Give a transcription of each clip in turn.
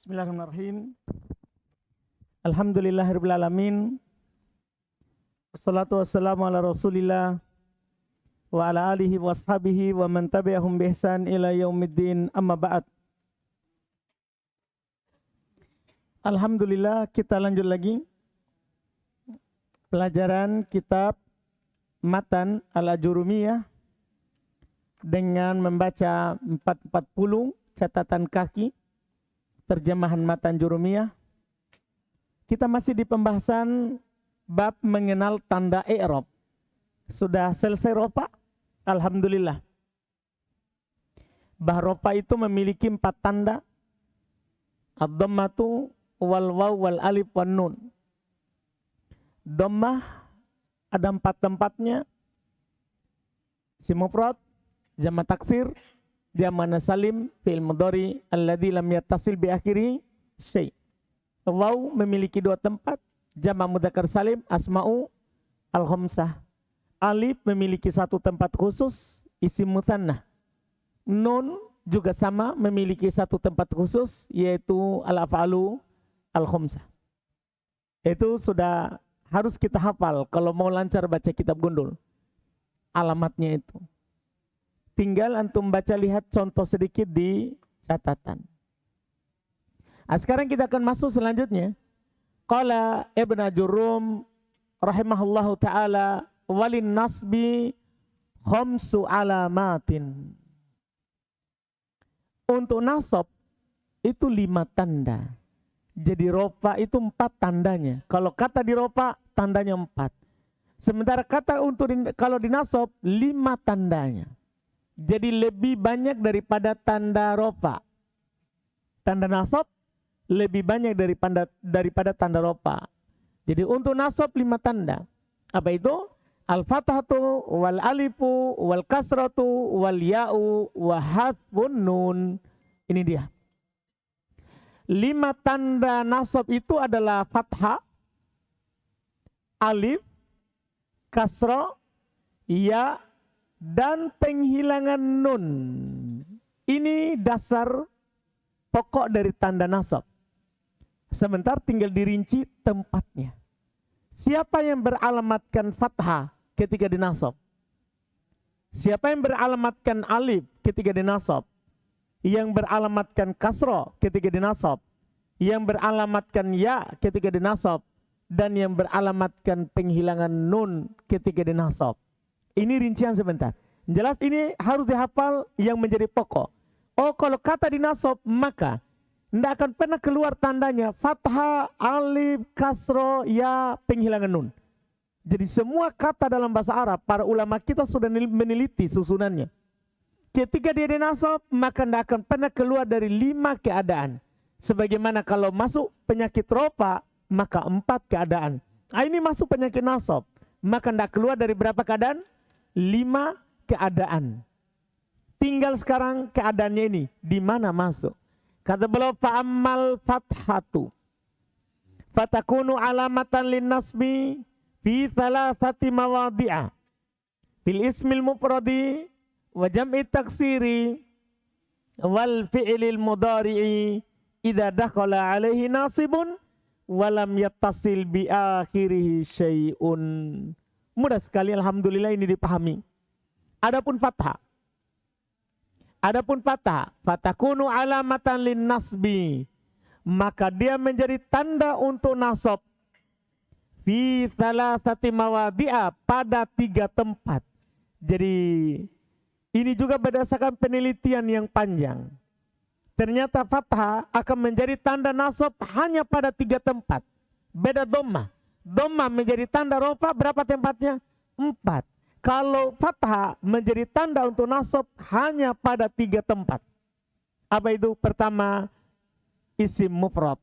Bismillahirrahmanirrahim. Alhamdulillahirrahmanirrahim. Wassalatu wassalamu ala rasulillah wa ala alihi wa ashabihi wa man tabi'ahum bi ihsan ila yaumiddin, amma ba'd. Alhamdulillah, kita lanjut lagi pelajaran kitab Matan Al-Ajurumiyah dengan membaca 440 catatan kaki terjemahan Matan Jurumiyah. Kita masih di pembahasan bab mengenal tanda i'rab. Sudah selesai ropa? Alhamdulillah. Bah ropa itu memiliki 4 tanda. Ad-dhammatu wal waw wal alif wan nun. Dhammah ada 4 tempatnya. Isim mufrad, jamak taksir, jamak salim, fi'il mudhari alladzi lam yattasil bi akhiri syai'. Waw memiliki 2 tempat, jamak mudzakkar salim, asma'u al-khamsah. Alif memiliki 1 tempat khusus, isim mutsanna. Nun juga sama, memiliki 1 tempat khusus, yaitu al-af'alu al-khamsah. Itu sudah harus kita hafal kalau mau lancar baca kitab gundul. Alamatnya itu. Tinggal antum baca, lihat contoh sedikit di catatan. Nah, sekarang kita akan masuk selanjutnya. Qala Ibnu Jurum rahimahullahu ta'ala walin nasbi khamsu alamatin. Untuk nasab itu 5 tanda. Jadi ropa itu 4 tandanya. Kalau kata di ropa tandanya 4. Sementara kata untuk kalau di nasab 5 tandanya. Jadi lebih banyak daripada tanda ropa. Tanda nasab lebih banyak daripada tanda ropa. Jadi untuk nasab 5 tanda. Apa itu? Al-fathatu wal alifu wal kasratu wal ya'u wa hadfun nun. Ini dia. 5 tanda nasab itu adalah fathah, alif, kasrah, ya, dan penghilangan nun. Ini dasar pokok dari tanda nasab. Sebentar tinggal dirinci tempatnya. Siapa yang beralamatkan fathah ketika dinasab? Siapa yang beralamatkan alif ketika dinasab? Yang beralamatkan kasrah ketika dinasab? Yang beralamatkan ya ketika dinasab? Dan yang beralamatkan penghilangan nun ketika dinasab. Ini rincian sebentar. Jelas ini harus dihafal yang menjadi pokok. Oh, kalau kata dinasab maka tidak akan pernah keluar tandanya fathah, alif, kasro, ya, penghilangan nun. Jadi semua kata dalam bahasa Arab, para ulama kita sudah meneliti susunannya. Ketika dia dinasab, maka tidak akan pernah keluar dari 5 keadaan. Sebagaimana kalau masuk penyakit ropa, maka 4 keadaan. Nah, ini masuk penyakit nasab, maka tidak keluar dari berapa keadaan? 5 keadaan. Tinggal sekarang keadaannya ini, di mana masuk? Kata beliau, fa'ammal fathatu fatakunu alamatan linnasbi fi thalathati mawadhi'a fil ismil mufradi wa jam'i taksiri wal fi'lil mudhari'i idza dakhala alaihi nasibun wa lam yattasil bi akhirih syai'un. Mudah sekali, alhamdulillah ini dipahami. Adapun fathah, fatakunu alamatan lin nasbi, maka dia menjadi tanda untuk nasab fi thalathati mawadhi'a, pada 3 tempat. Jadi ini juga berdasarkan penelitian yang panjang. Ternyata fathah akan menjadi tanda nasab hanya pada 3 tempat. Beda dhammah. Dhammah menjadi tanda rofa berapa tempatnya? 4. Kalau fathah menjadi tanda untuk nasab hanya pada 3 tempat. Apa itu? Pertama, isim mufrad.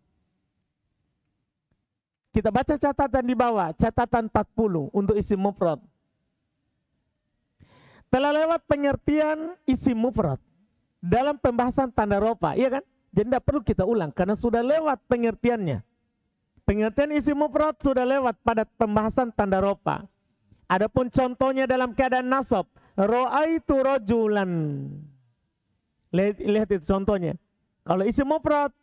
Kita baca catatan di bawah, catatan 40 untuk isim mufrad. Telah lewat pengertian isim mufrad dalam pembahasan tanda rofa, iya kan? Jadi tidak perlu kita ulang karena sudah lewat pengertiannya. Pengertian isim mufrad sudah lewat pada pembahasan tanda rofa. Adapun contohnya dalam keadaan nasab, ra'aitu rajulan. Lihat itu contohnya. Kalau isim mufrad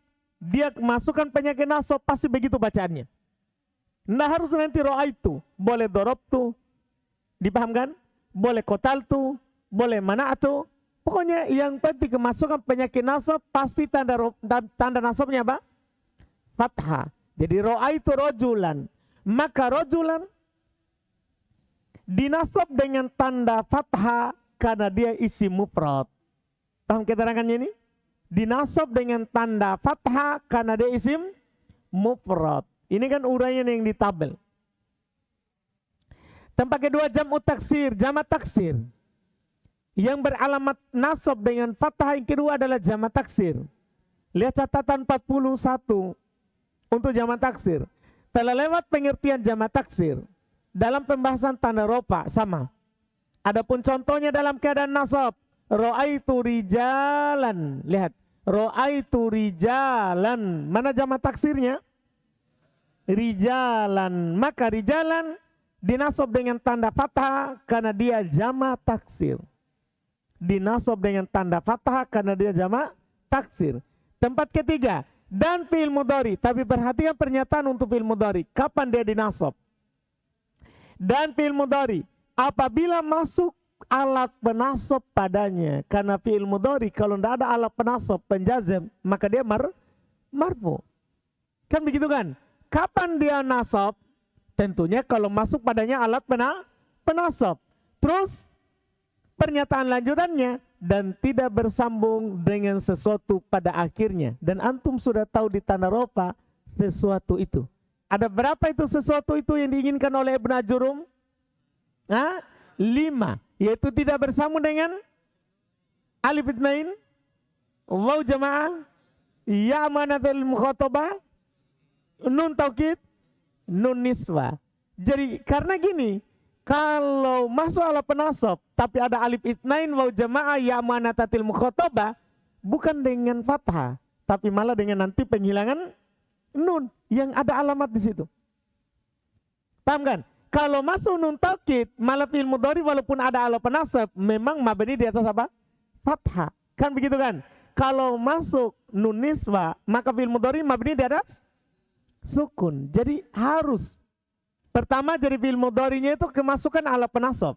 dia masukkan penyakit nasab, pasti begitu bacaannya. Nah harus nanti ro'aitu, boleh dorobtu, dipahamkan? Boleh kotaltu, boleh mana'atu. Pokoknya yang penting kemasukan penyakit nasab, pasti tanda nasabnya apa? Fathah. Jadi ro'aitu rojulan. Maka rojulan dinasab dengan tanda fathah karena dia isim mufrad. Paham keterangannya ini? Dinasab dengan tanda fathah karena dia isim mufrad. Ini kan uraian yang di tabel. Tempat kedua jam'u taksir, jamak taksir. Yang beralamat nasab dengan fathah yang kedua adalah jamak taksir. Lihat catatan 41 untuk jamak taksir. Telah lewat pengertian jamak taksir dalam pembahasan tanda rofa sama. Adapun contohnya dalam keadaan nasab, ro'aitu rijalan. Lihat, ro'aitu rijalan. Mana jamak taksirnya? Rijalan. Maka rijalan dinasab dengan tanda fathah karena dia jamak taksir. Dinasab dengan tanda fathah karena dia jamak taksir. Tempat ketiga, dan fi'il mudhari. Tapi perhatikan pernyataan untuk fi'il mudhari. Kapan dia dinasab? Dan fi'il mudhari apabila masuk alat penasab padanya. Karena fi'il mudhari kalau tidak ada alat penasab penjazm, maka dia marfu. Kan begitu kan? Kapan dia nasab? Tentunya kalau masuk padanya alat penasab. Terus pernyataan lanjutannya, dan tidak bersambung dengan sesuatu pada akhirnya. Dan antum sudah tahu di tanda rofa sesuatu itu. Ada berapa itu sesuatu itu yang diinginkan oleh Ibnu Ajurum? 5. Yaitu tidak bersambung dengan alif itnain, waw jamaah, ya amanatul mukhatabah, nun taukid, nun niswa. Jadi karena gini, kalau masuk ala penasab tapi ada alif itnain, waw jamaah, ya amanatul mukhatabah, bukan dengan fathah, tapi malah dengan nanti penghilangan nun yang ada alamat di situ. Paham kan? Kalau masuk nun taukid, malah fi'il mudhari walaupun ada ala penasab, memang mabni di atas apa? Fathah. Kan begitu kan? Kalau masuk nun niswa, maka fi'il mudhari mabni di atas sukun. Jadi harus pertama jadi fi'il mudharinya itu kemasukan ala penasab.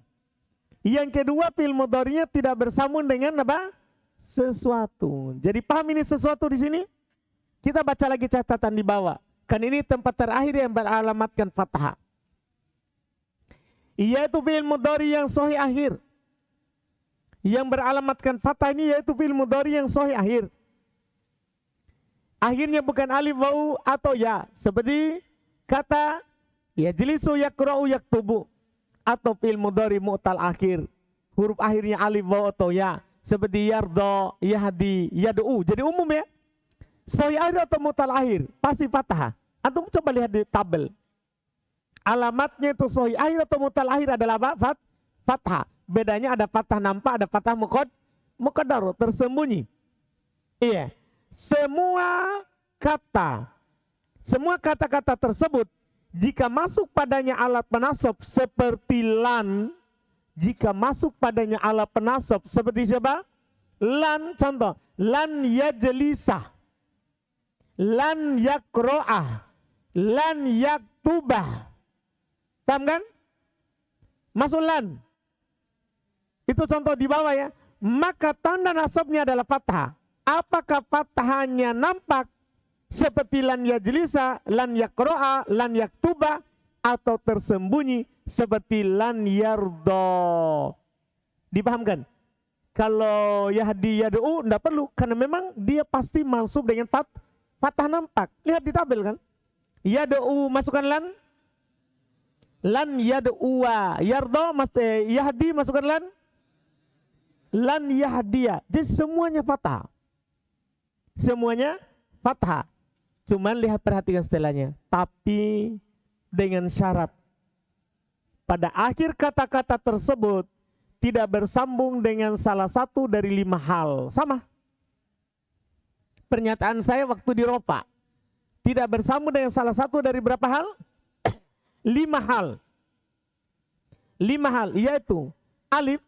Yang kedua fi'il mudharinya tidak bersambung dengan apa? Sesuatu. Jadi paham ini sesuatu di sini? Kita baca lagi catatan di bawah. Kan ini tempat terakhir yang beralamatkan fathah. Yaitu fi'il mudhari yang sahih akhir. Yang beralamatkan fathah ini yaitu fi'il mudhari yang sahih akhir. Akhirnya bukan alif, waw atau ya. Seperti kata yajlisu, yaqra'u, yaktubu. Atau fi'il mudhari mu'tal akhir. Huruf akhirnya alif, waw atau ya. Seperti yardo, yahdi, yad'u. Jadi umum ya. Sahih akhir atau mu'tal akhir. Pasti fathah. Antum coba lihat di tabel. Alamatnya itu sahih akhir atau mu'tal akhir adalah apa? Fathah. Bedanya ada fathah nampak, ada fathah muqaddar, tersembunyi. Iya. Semua kata-kata tersebut jika masuk padanya alat penasab seperti lan, jika masuk padanya alat penasab seperti siapa? Lan, contoh, lan yajlisah, lan yakro'ah, lan yaktubah. Paham kan? Masuk lan. Itu contoh di bawah ya. Maka tanda nasabnya adalah fathah. Apakah fathahnya nampak seperti lan yajlisa, lan yakro'a, lan yaktuba, atau tersembunyi seperti lan yardo? Dipahamkan? Kalau yahdi yad'u tidak perlu, karena memang dia pasti masuk dengan fathah nampak. Lihat di tabel kan? Yad'u masukkan lan, lan yad'uwa, yardo yahdi masukkan lan yahdiya. Jadi semuanya fathah. Semuanya fathah. Cuman lihat perhatikan setelahnya. Tapi dengan syarat. Pada akhir kata-kata tersebut tidak bersambung dengan salah satu dari 5 hal. Sama. Pernyataan saya waktu di rofa. Tidak bersambung dengan salah satu dari berapa hal? 5 hal. 5 hal. Yaitu alif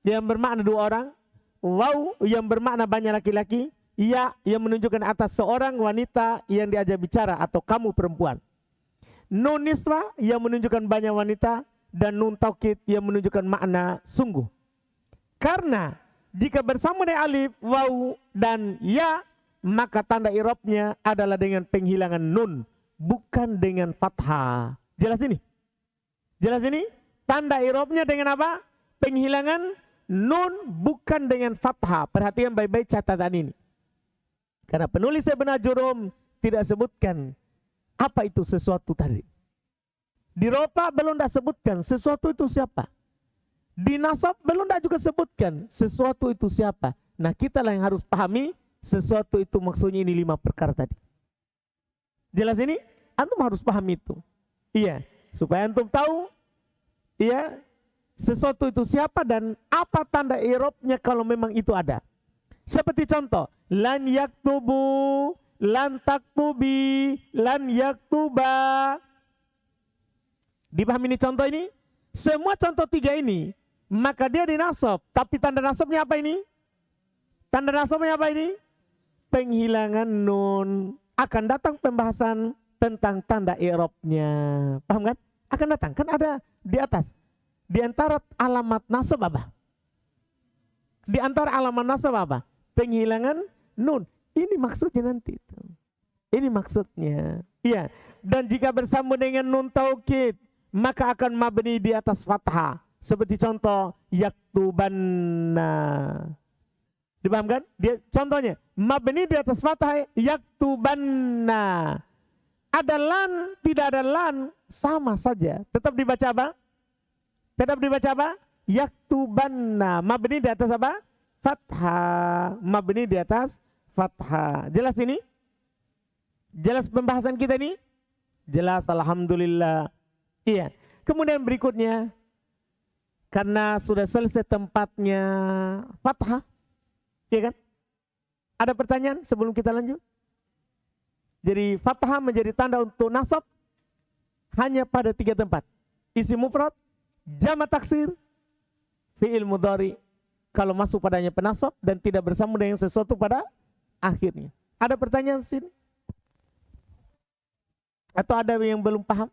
yang bermakna 2 orang. Waw yang bermakna banyak laki-laki. ya yang menunjukkan atas seorang wanita yang diajak bicara atau kamu perempuan. Nun niswa yang menunjukkan banyak wanita, dan nun taukid yang menunjukkan makna sungguh. Karena jika bersama dengan alif, waw, dan ya, maka tanda i'rabnya adalah dengan penghilangan nun, bukan dengan fathah. Jelas ini? Jelas ini? Tanda i'rabnya dengan apa? Penghilangan nun, bukan dengan fathah. Perhatikan baik-baik catatan ini. Karena penulis Ibnu Jurum tidak sebutkan apa itu sesuatu tadi. Di rofa belum tidak sebutkan sesuatu itu siapa. Di nasab belum tidak juga sebutkan sesuatu itu siapa. Nah, kita lah yang harus pahami sesuatu itu maksudnya ini 5 perkara tadi. Jelas ini? Antum harus pahami itu. Iya, supaya antum tahu iya sesuatu itu siapa dan apa tanda i'rabnya kalau memang itu ada. Seperti contoh, lan yaktubu, lan taktubi, lan yaktuba. Dipahami ini contoh ini? Semua contoh 3 ini, maka dia dinasab. Tapi tanda nasabnya apa ini? Tanda nasabnya apa ini? Penghilangan nun. Akan datang pembahasan tentang tanda i'rabnya. Paham kan? Akan datang. Kan ada di atas. Di antara alamat nasab apa? Di antara alamat nasab apa? Penghilangan nun. Ini maksudnya nanti. Ini maksudnya. Iya. Dan jika bersambung dengan nun taukid, maka akan mabni di atas fathah. Seperti contoh yaktubanna. Dipahamkan? Dia contohnya mabni di atas fathah yaktubanna. Ada lan, tidak ada lan, sama saja. Tetap dibaca apa? Tetap dibaca apa? Yaktubanna. Mabni di atas apa? Fathah. Mabni di atas fathah. Jelas ini? Jelas pembahasan kita ini? Jelas, alhamdulillah. Iya. Kemudian berikutnya, karena sudah selesai tempatnya fathah, iya kan? Ada pertanyaan sebelum kita lanjut? Jadi fathah menjadi tanda untuk nasab hanya pada 3 tempat. Isim mufrad, jamak taksir, fi'il mudhari. Kalau masuk padanya penasab dan tidak bersambung dengan sesuatu pada akhirnya. Ada pertanyaan sini? Atau ada yang belum paham?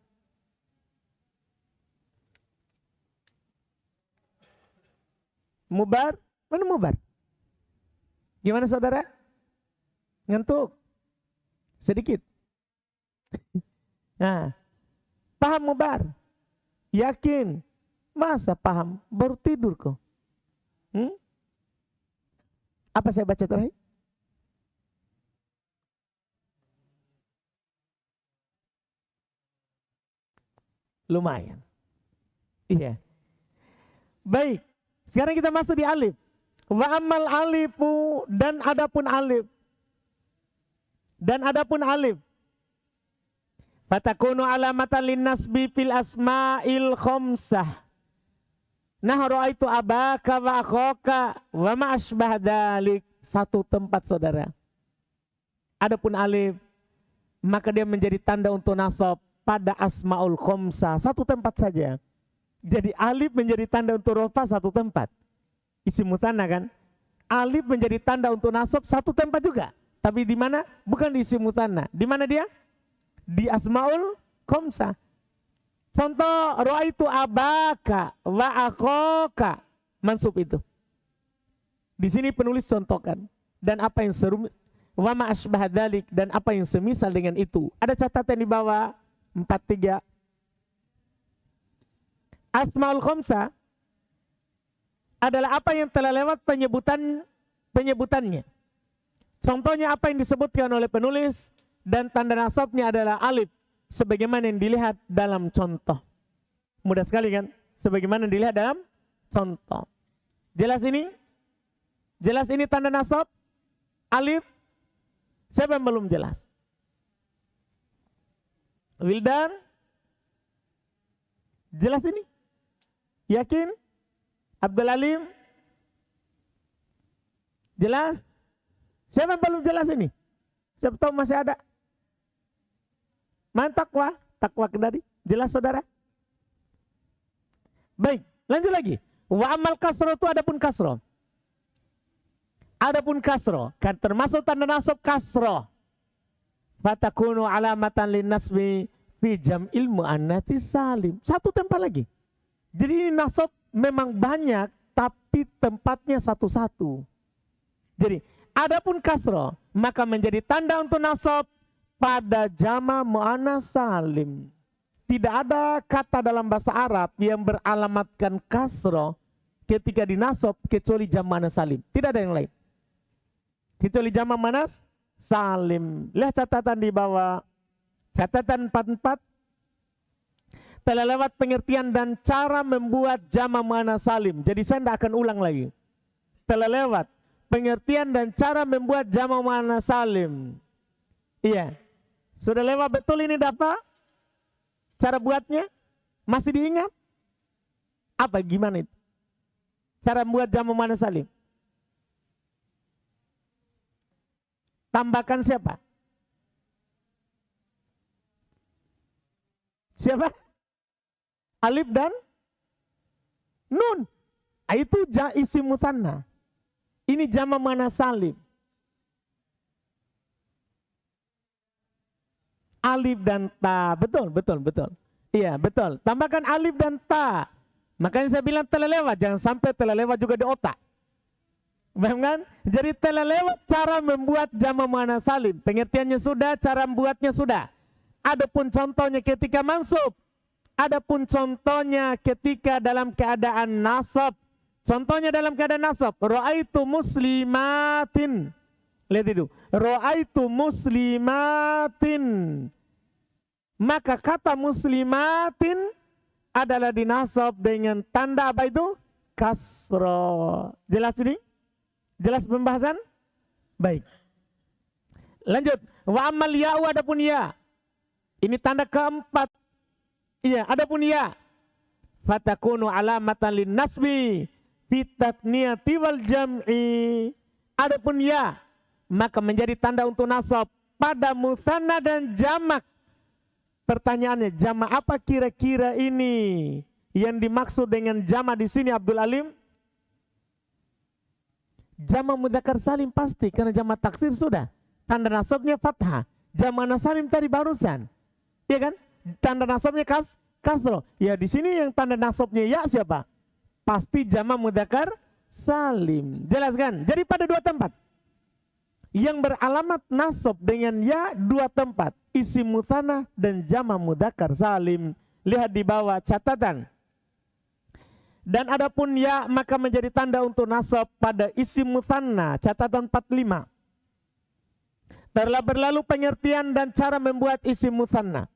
Mubar? Mana mubar? Gimana saudara? Ngantuk? Sedikit. Nah, paham mubar? Yakin? Masa paham? Baru tidur kok. Apa saya baca terakhir? Lumayan. Iya. Baik. Sekarang kita masuk di alif. Wa ammal alifu, dan adapun alif. Dan adapun alif. Fatakunu alamatan linnasbi fil asma'il khamsah. Nah, ra'aitu abaka wa akhaka wa ma asbah dzalik. 1 tempat saudara. Adapun alif, maka dia menjadi tanda untuk nasab pada asmaul khamsah. 1 tempat saja. Jadi alif menjadi tanda untuk rofa 1 tempat. Isim musanna kan? Alif menjadi tanda untuk nasab 1 tempat juga. Tapi di mana? Bukan di isim musanna. Di mana dia? Di asmaul khamsah. Contoh, ra'aitu abaka wa akhaka. Mansub itu. Di sini penulis contohkan. Dan apa yang seru, wa ma asbah dzalik, dan apa yang semisal dengan itu. Ada catatan di bawah 43. Asmaul khamsah adalah apa yang telah lewat penyebutannya. Contohnya apa yang disebutkan oleh penulis, dan tanda nasabnya adalah alif, sebagaimana yang dilihat dalam contoh. Mudah sekali kan? Sebagaimana yang dilihat dalam contoh. Jelas ini? Jelas ini tanda nasab? Alif? Siapa yang belum jelas? Wildan? Jelas ini? Yakin? Abdul Alim? Jelas? Siapa yang belum jelas ini? Siapa tahu masih ada? Man takwa? Takwa kendari? Jelas saudara? Baik, lanjut lagi. Wa amal kasroh itu adapun kasroh. Adapun kasro, kan termasuk tanda nasab kasro. Fatakunu alamatan lin nasbi fi jam'il muannats salim. Satu tempat lagi. Jadi ini nasab memang banyak, tapi tempatnya satu-satu. Jadi, adapun kasro, maka menjadi tanda untuk nasab pada jama' muannats salim. Tidak ada kata dalam bahasa Arab yang beralamatkan kasro ketika dinasab kecuali jama' muannats salim. Tidak ada yang lain. Kecuali jama' muannats salim. Lihat catatan di bawah. Catatan 44. Telah lewat pengertian dan cara membuat jama' muannats salim. Jadi saya tidak akan ulang lagi. Telah lewat pengertian dan cara membuat jama' muannats salim. Iya. Sudah lewat betul ini dapat? Cara buatnya? Masih diingat? Apa gimana itu? Cara membuat jama' muannats salim. Tambahkan siapa? Siapa? Alif dan nun. Itu isim musanna. Ini jama' muannats salim. Alif dan ta. Betul. Iya, betul. Tambahkan alif dan ta. Makanya saya bilang telah lewat. Jangan sampai telah lewat juga di otak. Paham kan? Jadi telah lewat cara membuat jama' muannats salim. Pengertiannya sudah, cara membuatnya sudah. Adapun contohnya ketika mansub. Adapun contohnya ketika dalam keadaan nasab. Contohnya dalam keadaan nasab. Ra'aitu muslimatin. Lihat itu. Ra'aitu muslimatin. Maka kata muslimatin adalah dinasab dengan tanda apa itu? Kasro. Jelas ini? Jelas pembahasan? Baik. Lanjut. Wa ammal ya'u adapun ya. Ini tanda keempat. Iya, adapun ya. Fatakunu alamatan lin nasbi fi tatniyati wal jam'i. Adapun ya, maka menjadi tanda untuk nasab pada musanna dan jamak. Pertanyaannya, jamak apa kira-kira ini yang dimaksud dengan jamak di sini Abdul Alim? Jamak mudzakkar salim pasti, karena jamak taksir sudah. Tanda nasabnya fathah. Jamak muannats salim tadi barusan. Iya kan? Tanda nasabnya kasro. Ya di sini yang tanda nasabnya ya siapa? Pasti jamak mudzakkar salim. Jelas kan? Jadi pada dua tempat. Yang beralamat nasab dengan ya dua tempat. Isim musanna dan jamak mudzakkar salim. Lihat di bawah catatan. Dan adapun ya maka menjadi tanda untuk nasab pada isim musanna. Catatan 45. Telah berlalu pengertian dan cara membuat isim musanna.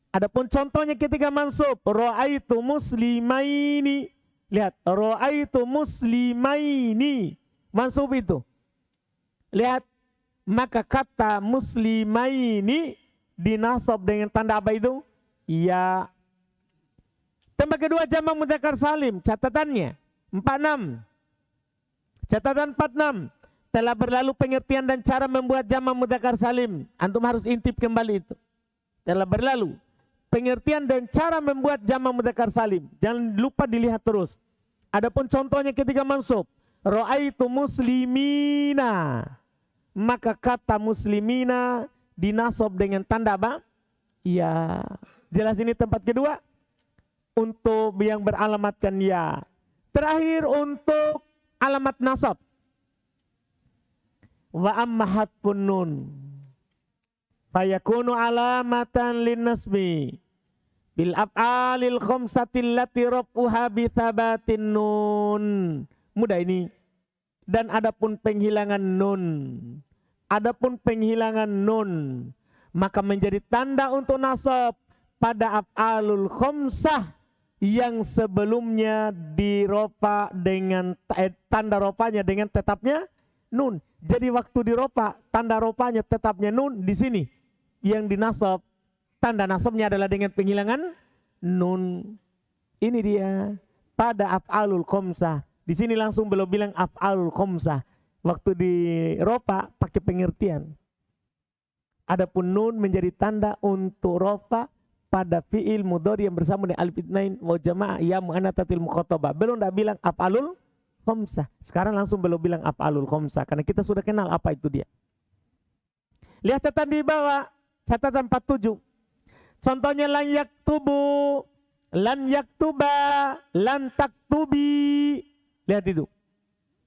Adapun contohnya ketika mansub, ra'aitu muslimaini. Lihat, ra'aitu muslimaini. Mansub itu. Lihat, maka kata muslimaini dinasab dengan tanda apa itu? Ya. Tempat kedua jamak mudzakkar salim, catatannya 46. Catatan 46. Telah berlalu pengertian dan cara membuat jamak mudzakkar salim. Antum harus intip kembali itu. Telah berlalu pengertian dan cara membuat jamak mudzakkar salim. Jangan lupa dilihat terus. Adapun contohnya ketika mansub, ra'aitu muslimina. Maka kata muslimina dinasab dengan tanda apa? Ya. Jelas ini tempat kedua untuk yang beralamatkan ya. Terakhir untuk alamat nasab. Wa amma hatfun nun. Fayakunu alamatan lin nasbi bil af'alil khamsatil lati raf'uha bi thabatin nun. Mudah ini. Dan adapun penghilangan nun. Adapun penghilangan nun, maka menjadi tanda untuk nasab pada af'alul khamsah yang sebelumnya dirofa dengan tanda ropanya dengan tetapnya nun. Jadi waktu dirofa tanda ropanya tetapnya nun di sini. Yang dinasab tanda nasabnya adalah dengan penghilangan nun. Ini dia pada af'alul khamsah. Di sini langsung belum bilang af'alul khamsah. Waktu di rofa pakai pengertian. Adapun nun menjadi tanda untuk rofa pada fi'il mudhari yang bersama dengan alif itsnain wa jamaah ya muannatsatil mukhatabah. Belum dah bilang af'alul khamsah. Sekarang langsung belum bilang af'alul khamsah karena kita sudah kenal apa itu dia. Lihat catatan di bawah, catatan 47. Contohnya lan yaktubu, lan yaktuba, lan taktubi. Lihat itu.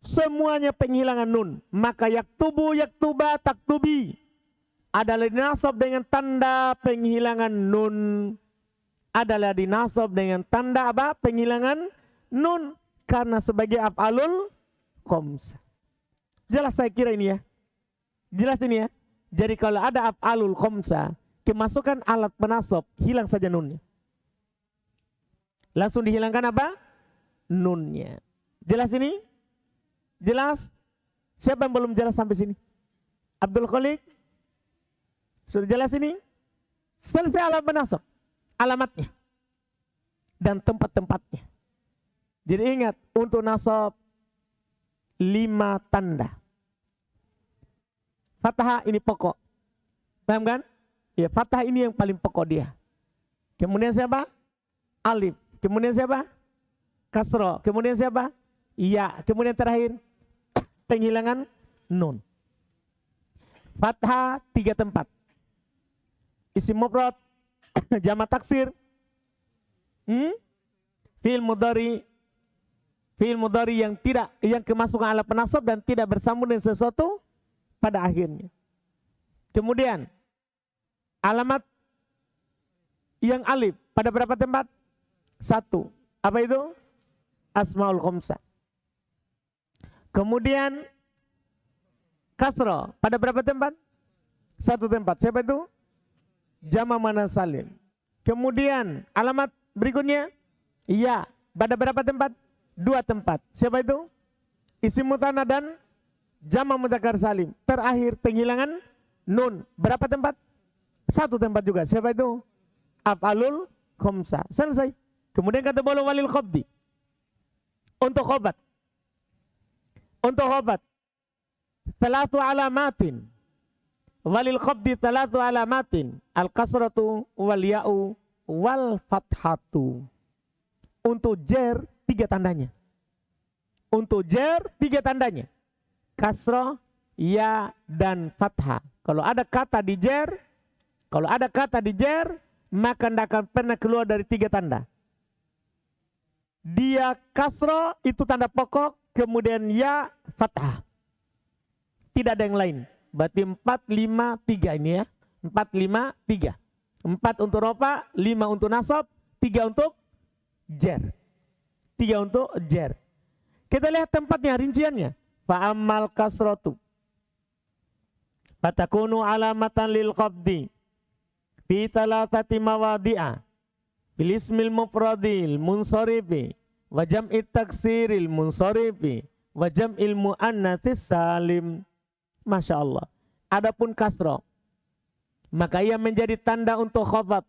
Semuanya penghilangan nun. Maka yaktubu, yaktuba, taktubi adalah dinasab dengan tanda penghilangan nun. Adalah dinasab dengan tanda apa? Penghilangan nun. Karena sebagai af'alul khamsah. Jelas saya kira ini ya. Jelas ini ya. Jadi kalau ada af'alul khamsah, kemasukan alat penasab, hilang saja nunnya. Langsung dihilangkan apa? Nunnya. Jelas ini? Jelas? Siapa yang belum jelas sampai sini? Abdul Khalik? Sudah jelas ini? Selesai alat penasab. Alamatnya. Dan tempat-tempatnya. Jadi ingat, untuk nasab 5 tanda. Fathah ini pokok. Paham kan? Ya, fathah ini yang paling pokok dia. Kemudian siapa? Alif. Kemudian siapa? Kasro. Kemudian siapa? Ya. Kemudian terakhir penghilangan nun. Fathah 3 tempat. Isim mufrad, jamak taksir, fi'il mudhari yang kemasukan alat penasab dan tidak bersambung dengan sesuatu pada akhirnya. Kemudian alamat yang alif pada berapa tempat? 1. Apa itu? Asmaul khamsah. Kemudian kasra pada berapa tempat? 1 tempat. Siapa itu? Jama' muannats salim. Kemudian alamat berikutnya ya pada berapa tempat? 2 tempat. Siapa itu? Isim mutsanna dan jama' mudzakkar salim. Terakhir penghilangan nun. Berapa tempat? 1 tempat juga. Siapa itu? Af'alul khamsah. Selesai. Kemudian kata bolo walil khabdi. Untuk khobat. Untuk khobat. 3 alamatin. Walil khabdi 3 alamatin. Al-kasratu wal ya'u wal fathatu. Untuk jer 3 tandanya. Untuk jer 3 tandanya. Kasrah, ya, dan fathah. Kalau ada kata di jer, maka tidak akan pernah keluar dari 3 tanda. Dia kasrah itu tanda pokok, kemudian ya, fathah. Tidak ada yang lain. Berarti 4, 5, 3 ini ya. 4, 5, 3. 4 untuk rofa, 5 untuk nasab, 3 untuk jer. 3 untuk jer. Kita lihat tempatnya, rinciannya. Fa'ammal kasratu fatakunu alamatan lil qabdi fi 3 mawadi'a bil ismil mufradil munsarifi wa jam'it taksiril munsarifi wa jam'il muannatsis salim. Masya Allah. Adapun kasra, maka ia menjadi tanda untuk khobat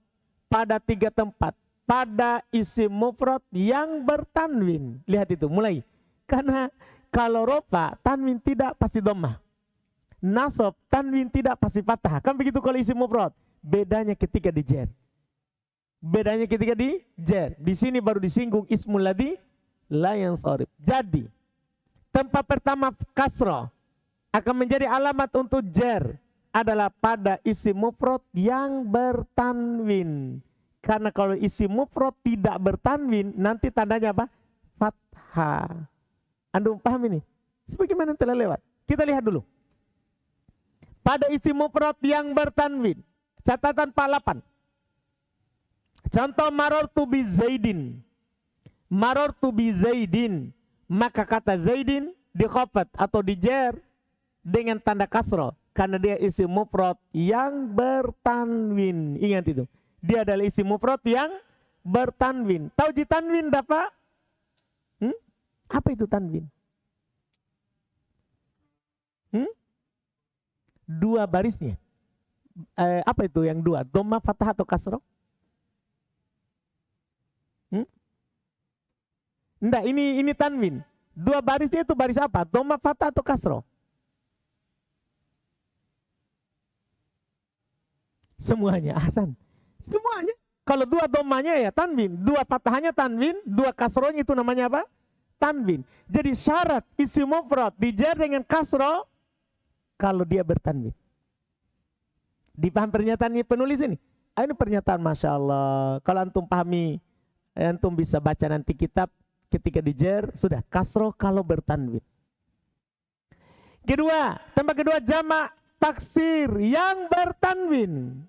pada 3 tempat. Pada isim mufrad yang bertanwin. Lihat itu, mulai. Karena kalau rofa, tanwin tidak pasti dhammah. Nasab, tanwin tidak pasti fathah. Kan begitu kalau isim mufrad. Bedanya ketika di jer. Bedanya ketika di jer. Di sini baru disinggung ismul ladzi la yansharif. Jadi, tempat pertama kasrah akan menjadi alamat untuk jer adalah pada isim mufrad yang bertanwin. Karena kalau isim mufrad tidak bertanwin, nanti tandanya apa? Fathah. Anda paham ini? Sebagaimana telah lewat. Kita lihat dulu. Pada isim mufrad yang bertanwin, catatan 48. Contoh marartu bi Zaidin. Marartu bi Zaidin. Maka kata Zaidin dikhafat atau dijer dengan tanda kasrah karena dia isim mufrad yang bertanwin. Ingat itu. Dia adalah isim mufrad yang bertanwin. Tahu ji tanwin dapat? Apa itu tanwin? 2 barisnya. Apa itu yang 2? Dhamma, fathah atau kasrah? Enggak, ini tanwin. 2 barisnya itu baris apa? Dhamma, fathah atau kasrah? Semuanya, Hasan. Semuanya. Kalau 2 dhammanya ya tanwin, 2 fathahnya tanwin, 2 kasrohnya itu namanya apa? bertanwin. Jadi syarat isim mufrad dijar dengan kasro kalau dia bertanwin. Dipaham pernyataan ini penulis ini? Ini pernyataan Masya Allah. Kalau antum pahami, antum bisa baca nanti kitab ketika dijar, sudah kasro kalau bertanwin. Kedua, tempat kedua jamak taksir yang bertanwin.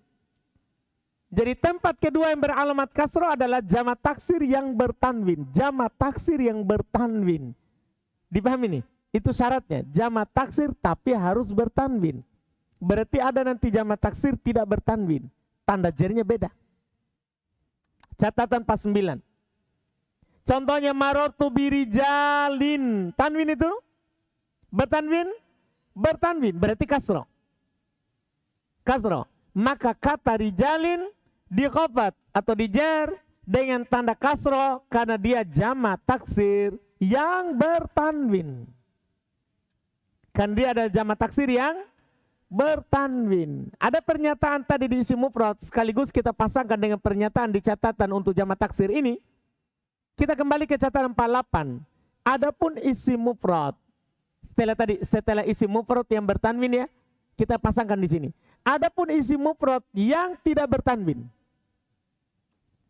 Jadi tempat kedua yang beralamat kasro adalah jamak taksir yang bertanwin. Jamak taksir yang bertanwin. Dipahami nih? Itu syaratnya. Jamak taksir tapi harus bertanwin. Berarti ada nanti jamak taksir tidak bertanwin. Tanda jernya beda. Catatan pas 9. Contohnya marortu birijalin. Tanwin itu? Bertanwin? Bertanwin. Berarti kasro. Kasro. Maka kata rijalin dikhafat atau dijar dengan tanda kasro karena dia jamak taksir yang bertanwin. Kan dia adalah jamak taksir yang bertanwin. Ada pernyataan tadi di isim mufrad sekaligus kita pasangkan dengan pernyataan di catatan untuk jamak taksir ini. Kita kembali ke catatan 48. Adapun isim mufrad setelah isim mufrad yang bertanwin ya, kita pasangkan di sini. Adapun isim mufrad yang tidak bertanwin.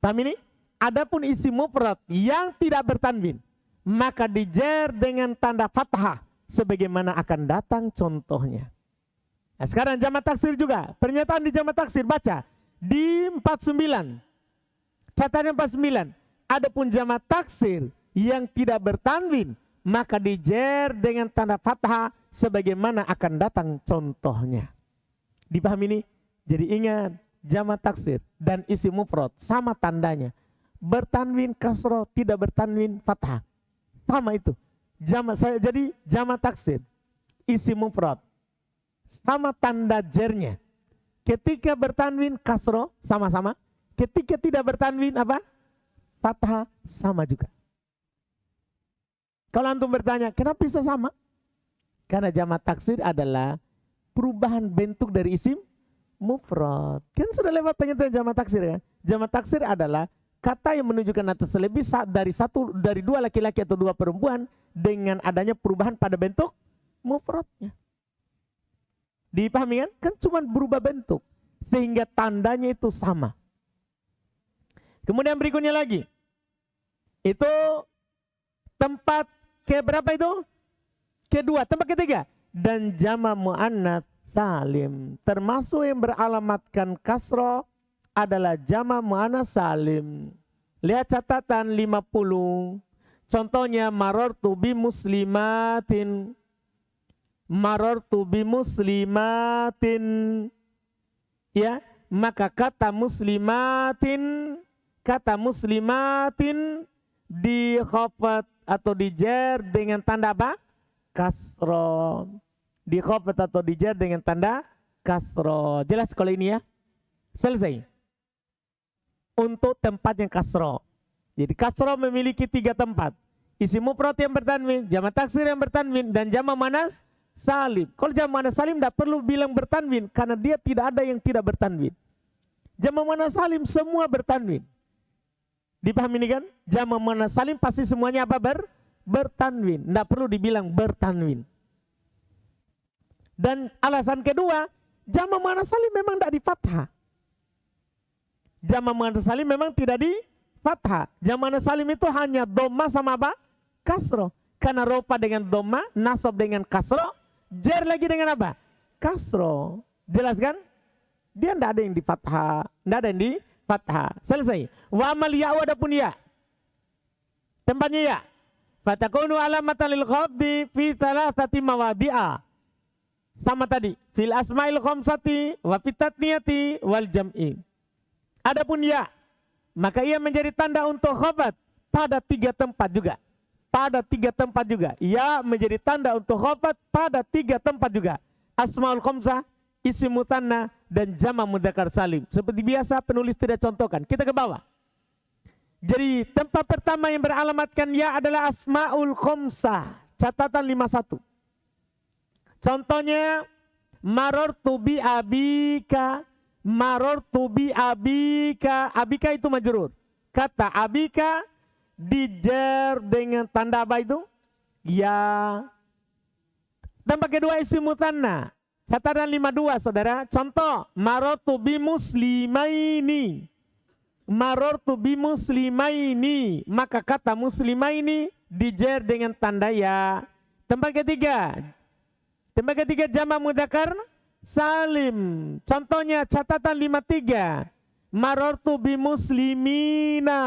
Paham ini? Adapun isim mufrad yang tidak bertanwin, maka dijer dengan tanda fathah sebagaimana akan datang contohnya. Nah, sekarang jamak taksir juga. Pernyataan di jamak taksir baca di 49. Catatan 49. Adapun jamak taksir yang tidak bertanwin, maka dijer dengan tanda fathah sebagaimana akan datang contohnya. Dipahami ini? Jadi ingat, jamak taksir dan isim mufrad sama tandanya. Bertanwin kasroh, tidak bertanwin fathah. Sama itu. Jadi jamak taksir, isim mufrad sama tanda jernya. Ketika bertanwin kasroh sama-sama. Ketika tidak bertanwin apa? Fathah sama juga. Kalau antum bertanya, kenapa bisa sama? Karena jamak taksir adalah perubahan bentuk dari isim mufrad. Kan sudah lewat pengertian jamak taksir kan? Jamak taksir adalah kata yang menunjukkan atas lebih dari dua laki-laki atau dua perempuan dengan adanya perubahan pada bentuk mufradnya. Dipahami kan? Kan cuma berubah bentuk sehingga tandanya itu sama. Kemudian berikutnya lagi. Itu tempat ke berapa itu? Kedua, tempat ketiga. Dan jamak muannats salim. Termasuk yang beralamatkan kasroh adalah jamak muannats salim. Lihat catatan 50. Contohnya marortu bi muslimatin. Marortu bi muslimatin. Ya, maka kata muslimatin dikhafat atau dijer dengan tanda apa? Kasroh. Dikhafat atau dijer dengan tanda kasroh. Jelas kalau ini ya? Selesai. Untuk tempat yang kasroh. Jadi kasroh memiliki 3 tempat. Isim mufrad yang bertanwin, jamak taksir yang bertanwin, dan jamak muannats salim. Kalau jamak muannats salim tidak perlu bilang bertanwin karena dia tidak ada yang tidak bertanwin. Jamak muannats salim semua bertanwin. Dipahami ini kan? Jamak muannats salim pasti semuanya apa? Bertanwin. Tidak perlu dibilang bertanwin. Dan alasan kedua, jamak muannats salim memang tidak di fathah. Jamak muannats salim memang tidak di fathah. Jamak muannats salim itu hanya dhamma sama apa? Kasroh. Karena rofa dengan dhamma, nasab dengan kasroh, jar lagi dengan apa? Kasroh. Jelas kan? Dia tidak ada yang di fathah. Tidak ada yang di fathah. Selesai. Wa amal ya adapun ya. Tempatnya ya. Fatakunu alamatan lil khafdi fi thalathati mawadi'a. Sama tadi. Fil asma'il khamsati wa fit tatniyati wal jam'i. Adapun ya, maka ia menjadi tanda untuk khafat pada 3 tempat juga. Pada 3 tempat juga. Ya menjadi tanda untuk khafat pada 3 tempat juga. Asma'ul khamsah, isim mutanna, dan jamak mudzakkar salim. Seperti biasa penulis tidak contohkan. Kita ke bawah. Jadi tempat pertama yang beralamatkan ya adalah asma'ul khamsah. Catatan 51. Contohnya marortu bi abika. Marortu bi abika. Abika itu majrur. Kata abika dijer dengan tanda apa itu? Ya. Tambah kedua isim mutanna. Catatan 52 saudara. Contoh, marortu bimuslimaini. Marortu bimuslimaini. Maka kata muslimaini dijer dengan tanda ya. Tambah ketiga. Tambah ketiga jamak mudzakkar salim. Contohnya catatan 53. Marortu bimuslimina.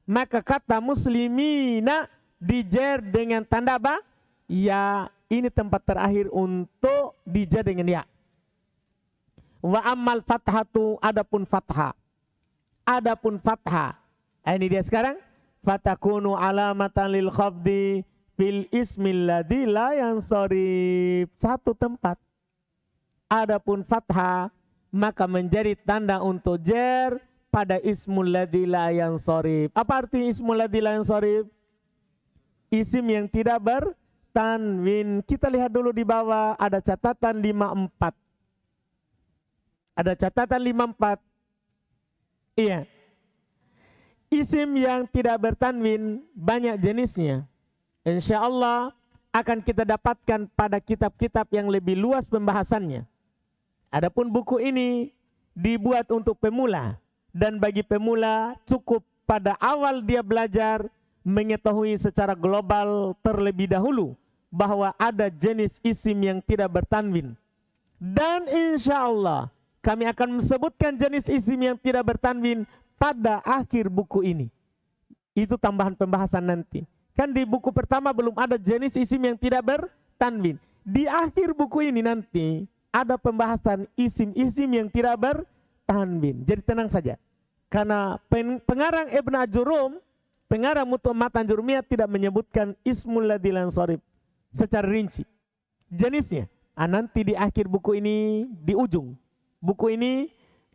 Maka kata muslimina dijer dengan tanda apa? Ya. Ini tempat terakhir untuk dijer dengan ya. Wa ammal fathatu, adapun fathah. Adapun fathah. Ini dia sekarang. Fatakunu alamatan lil khafdi fil ismil ladzi la yansharif. Satu tempat. Adapun fathah maka menjadi tanda untuk jer pada ismul ladzi la yansharif. Apa arti ismul ladzi la yansharif? Isim yang tidak bertanwin. Kita lihat dulu di bawah ada catatan 54. Ada catatan 54. Iya. Isim yang tidak bertanwin banyak jenisnya. Insya Allah akan kita dapatkan pada kitab-kitab yang lebih luas pembahasannya. Adapun buku ini dibuat untuk pemula. Dan bagi pemula cukup pada awal dia belajar mengetahui secara global terlebih dahulu bahwa ada jenis isim yang tidak bertanwin. Dan insya Allah kami akan menyebutkan jenis isim yang tidak bertanwin pada akhir buku ini. Itu tambahan pembahasan nanti. Kan di buku pertama belum ada jenis isim yang tidak bertanwin. Di akhir buku ini nanti ada pembahasan isim-isim yang tidak bertanwin. Jadi tenang saja. Karena pengarang Ibn Ajurum, pengarang Matan Jurumiyah tidak menyebutkan ismul ladzi la yansharif secara rinci. Jenisnya. Nanti di akhir buku ini, di ujung buku ini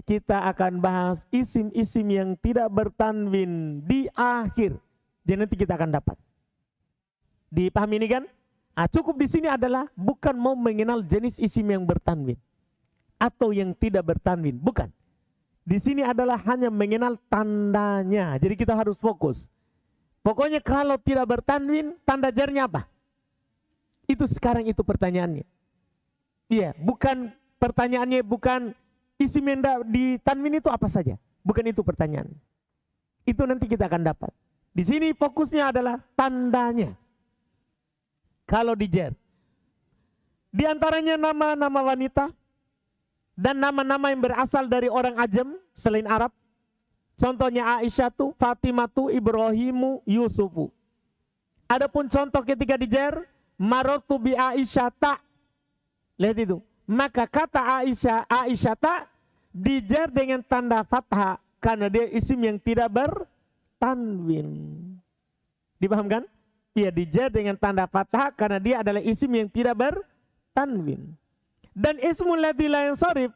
kita akan bahas isim-isim yang tidak bertanwin di akhir. Jadi nanti kita akan dapat. Dipahami ini kan? Cukup di sini adalah bukan mau mengenal jenis isim yang bertanwin atau yang tidak bertanwin, bukan. Di sini adalah hanya mengenal tandanya. Jadi kita harus fokus. Pokoknya kalau tidak bertanwin, tanda jarnya apa? Itu sekarang itu pertanyaannya. Iya, bukan pertanyaannya bukan isim yang ditanwin itu apa saja. Bukan itu pertanyaan. Itu nanti kita akan dapat. Di sini fokusnya adalah tandanya. Kalau dijer. Di antaranya nama-nama wanita dan nama-nama yang berasal dari orang ajam selain Arab. Contohnya Aisyatu, Fatimatu, Ibrahimu, Yusufu. Adapun contoh ketika dijer, marartu bi Aisyata. Lihat itu. Maka kata Aisyata dijer dengan tanda fathah karena dia isim yang tidak bertanwin. Dipahamkan? Iya, dijer dengan tanda fathah karena dia adalah isim yang tidak bertanwin. Dan ismul ladzi la yansharif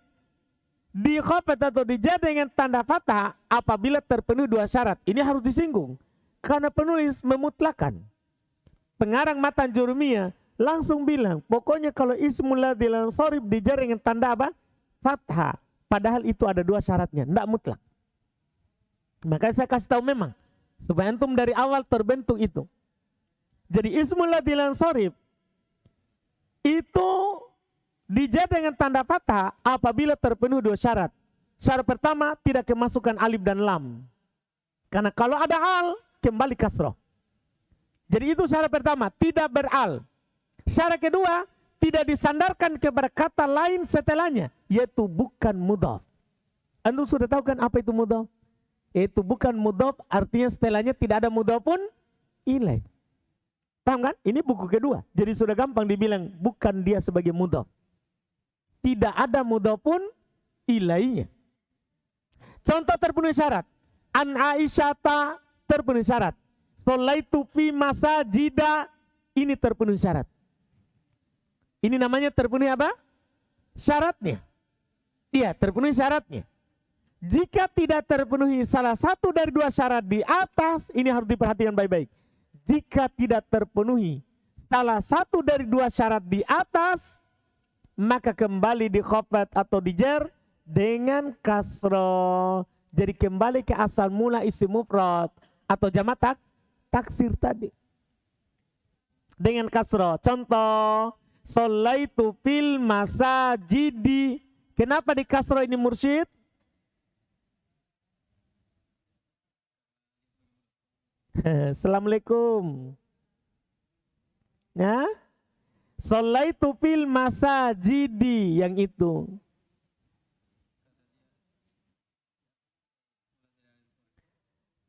di khafat atau dijer dengan tanda fathah apabila terpenuhi dua syarat. Ini harus disinggung karena penulis memutlakan. Pengarang Matan Jurumiyah langsung bilang, pokoknya kalau ismul ladzi la yansharif dijer dengan tanda apa? Fathah. Padahal itu ada dua syaratnya, tidak mutlak. Makanya saya kasih tahu memang supaya antum dari awal terbentuk itu. Jadi ismul ladzi la yansharif itu dijer dengan tanda fathah apabila terpenuhi dua syarat. Syarat pertama, tidak kemasukan alif dan lam. Karena kalau ada al, kembali kasroh. Jadi itu syarat pertama, tidak beral. Syarat kedua, tidak disandarkan kepada kata lain setelahnya, yaitu bukan mudhaf. Anda sudah tahu kan apa itu mudhaf? Itu bukan mudhaf, artinya setelahnya tidak ada mudhaf pun ilaih. Paham kan? Ini buku kedua. Jadi sudah gampang dibilang bukan dia sebagai mudhaf. Tidak ada mudhaf pun ilainya. Contoh terpenuhi syarat. An Aisyata terpenuhi syarat. Sholaitu fi masajida, ini terpenuhi syarat. Ini namanya terpenuhi apa? Syaratnya. Iya, terpenuhi syaratnya. Jika tidak terpenuhi salah satu dari dua syarat di atas, ini harus diperhatikan baik-baik. Jika tidak terpenuhi salah satu dari dua syarat di atas, maka kembali di khafat atau dijer dengan kasroh. Jadi kembali ke asal mula isim mufrad atau jamak taksir tadi dengan kasroh. Contoh, sholaitu fil masajidi. Kenapa di kasroh ini mursyid? Assalamualaikum. Ya, sholaitu fil masajidi yang itu.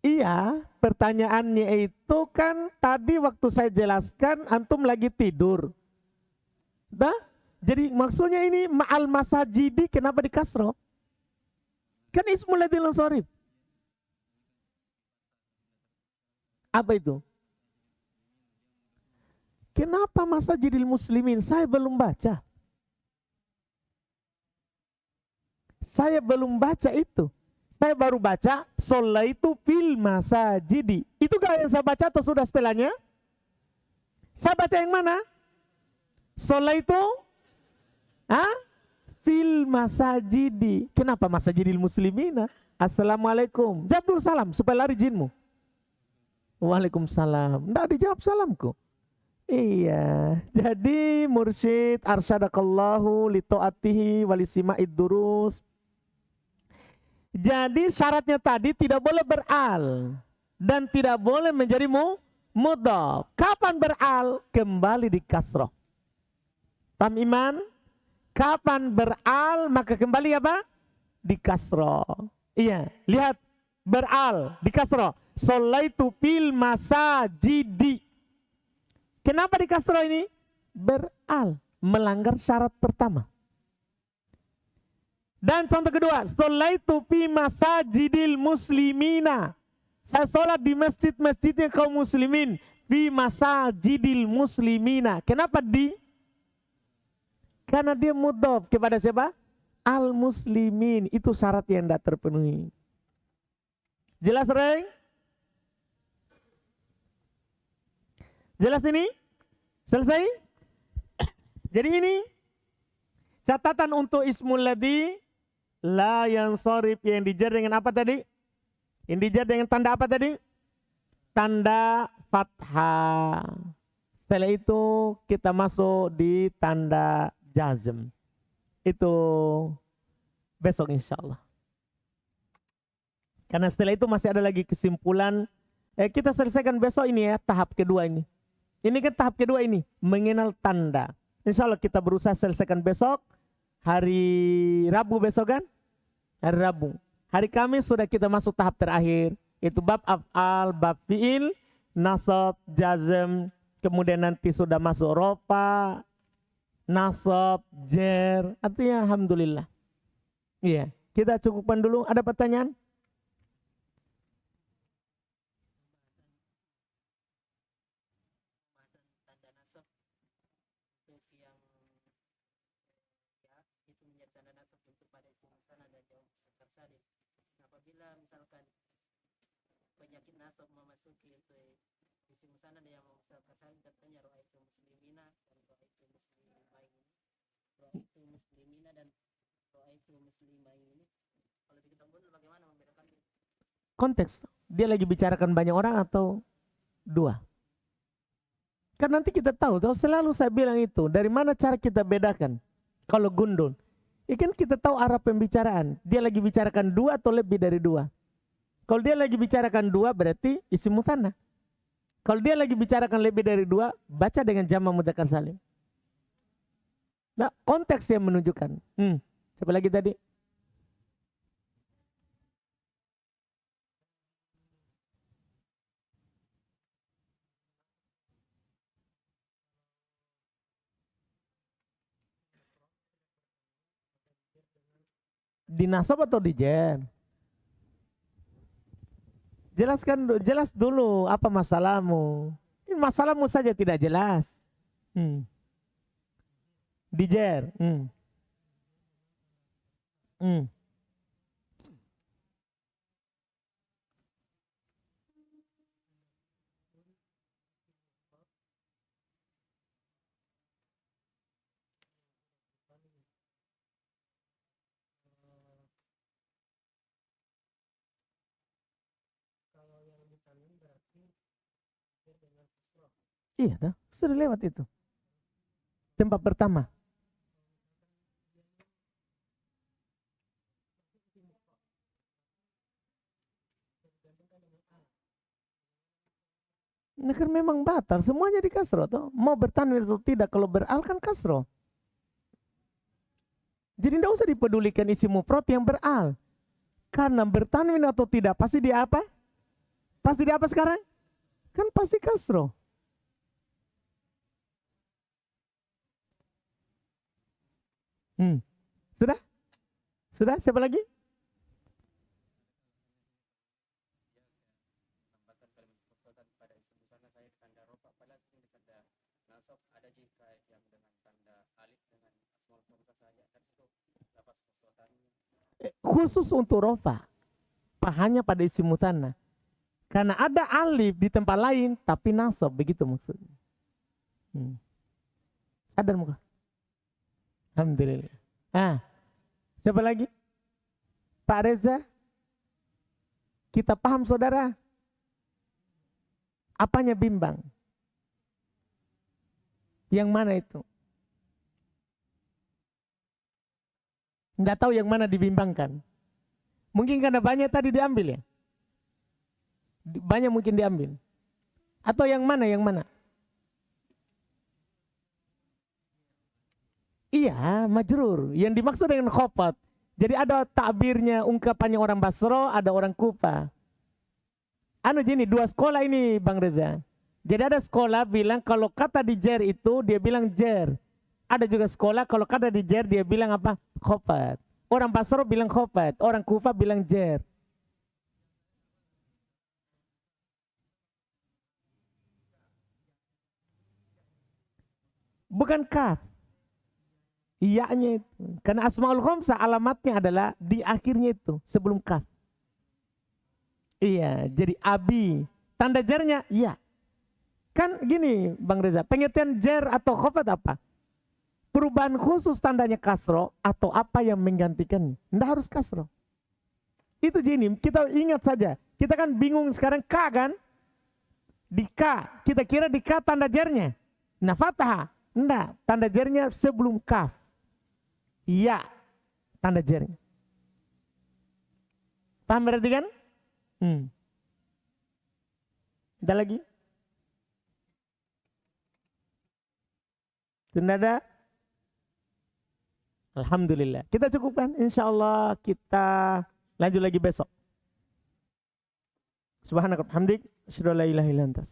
Iya, pertanyaannya itu kan tadi waktu saya jelaskan antum lagi tidur. Dah, jadi maksudnya ini ma'al masajidi kenapa di kasroh? Kan ismul ladzi sorif. Apa itu? Kenapa masajidil muslimin? Saya belum baca. Saya belum baca itu. Saya baru baca sholaitu fil masajidi. Itu gak yang saya baca atau sudah setelahnya? Saya baca yang mana? Sholaitu fil masajidi. Kenapa masajidil muslimina? Assalamualaikum. Jawab dulu salam supaya lari jinmu. Waalaikumsalam. Nggak dijawab salamku. Iya. Jadi mursyid arsyadakallahu li ta'atihi walisima'id durus. Jadi syaratnya tadi tidak boleh beral dan tidak boleh menjadi mudhaf. Kapan beral? Kembali di kasroh. Paham iman? Kapan beral maka kembali apa? Di kasroh. Iya, lihat beral di kasroh. Sholaitu fil masajidi. Kenapa di kasroh ini? Beral, melanggar syarat pertama. Dan contoh kedua, sholaitu fi masajidil muslimina. Saya sholat di masjid-masjidnya kaum muslimin. Fi masajidil muslimina. Kenapa di? Karena dia mudhaf kepada siapa? Al-muslimin. Itu syarat yang tidak terpenuhi. Jelas, Reng? Jelas ini? Selesai? Jadi ini catatan untuk ismul ladzi la yansharif yang dijar dengan apa tadi? Yang dijar dengan tanda apa tadi? Tanda fathah. Setelah itu kita masuk di tanda jazm. Itu besok insya Allah. Karena setelah itu masih ada lagi kesimpulan. Kita selesaikan besok ini ya, tahap kedua ini. Ini kan tahap kedua ini, mengenal tanda. Insya Allah kita berusaha selesaikan besok. Hari Rabu besok kan? Hari Rabu. Hari Kamis sudah kita masuk tahap terakhir. Itu bab af'al, bab fi'il, nasab, jazm. Kemudian nanti sudah masuk ropa, nasab, jer. Artinya alhamdulillah. Iya, kita cukupkan dulu. Ada pertanyaan? Apabila misalkan penyakit nasab memasuki itu isim sana yang tersalin katanya roa itu muslimina dan roa itu muslimain roa itu muslimina dan roa itu muslimain ini kalau di kitab Bundul bagaimana membedakan itu? Konteks, dia lagi bicarakan banyak orang atau dua? Kan nanti kita tahu, selalu saya bilang itu, dari mana cara kita bedakan? Kalau gundul, kan kita tahu arah pembicaraan. Dia lagi bicarakan dua atau lebih dari dua. Kalau dia lagi bicarakan dua berarti isim mutsanna. Kalau dia lagi bicarakan lebih dari dua, baca dengan jamak mudzakkar salim. Nah, konteks yang menunjukkan. Siapa lagi tadi? Di nasab atau di jer? Jelaskan, jelas dulu apa masalahmu. Ini masalahmu saja tidak jelas. Di jer. Kalau yang ditanwin berarti Iya, dah. Sudah lewat itu. Tempat pertama. Nah kan memang batal, semuanya di kasro toh. Mau bertanwin atau tidak, kalau beral kan kasro. Jadi tidak usah dipedulikan isi mufrad yang beral. Karena bertanwin atau tidak, pasti di apa? Pasti di apa sekarang? Kan pasti kasro. Sudah? Sudah? Siapa lagi? Tambahkan kalimat fasal pada isim musana saya tanda rofa pada sini tanda nasab ada jika yang dengan tanda alif dengan asmaul khamsah saja kan itu lapas fasalnya. Khusus untuk rofa. Hanya pada isim musanna. Karena ada alif di tempat lain, tapi nasab, begitu maksudnya. Sadar muka? Alhamdulillah. Siapa lagi? Pak Reza? Kita paham saudara? Apanya bimbang? Yang mana itu? Nggak tahu yang mana dibimbangkan. Mungkin karena banyak tadi diambil ya? Banyak mungkin diambil. Atau yang mana? Yang mana? Iya, majrur. Yang dimaksud dengan khofat. Jadi ada takbirnya, ungkapannya orang Basro, ada orang Kufa. Gini, dua sekolah ini Bang Reza. Jadi ada sekolah bilang kalau kata di jer itu, dia bilang jer. Ada juga sekolah kalau kata di jer, dia bilang apa? Khofat. Orang Basro bilang khofat, orang Kufa bilang jer. Bukan kaf. Iya-nya itu. Karena asmaul khamsah alamatnya adalah di akhirnya itu, sebelum kaf. Iya, jadi abi. Tanda jarnya, iya. Kan gini Bang Reza, pengertian jar atau khofat apa? Perubahan khusus tandanya kasro atau apa yang menggantikannya. Nggak harus kasro. Itu gini, kita ingat saja. Kita kan bingung sekarang K kan? Di K, kita kira di K tanda jarnya. Nah fathah, enggak. Tanda jarnya sebelum kaf. Iya, tanda jarnya. Paham berarti kan? Ada lagi? Tidak ada? Alhamdulillah. Kita cukupkan. Insya Allah kita lanjut lagi besok. Subhanakallahumma wa bihamdik. Asyhadu an la ilaha illa anta.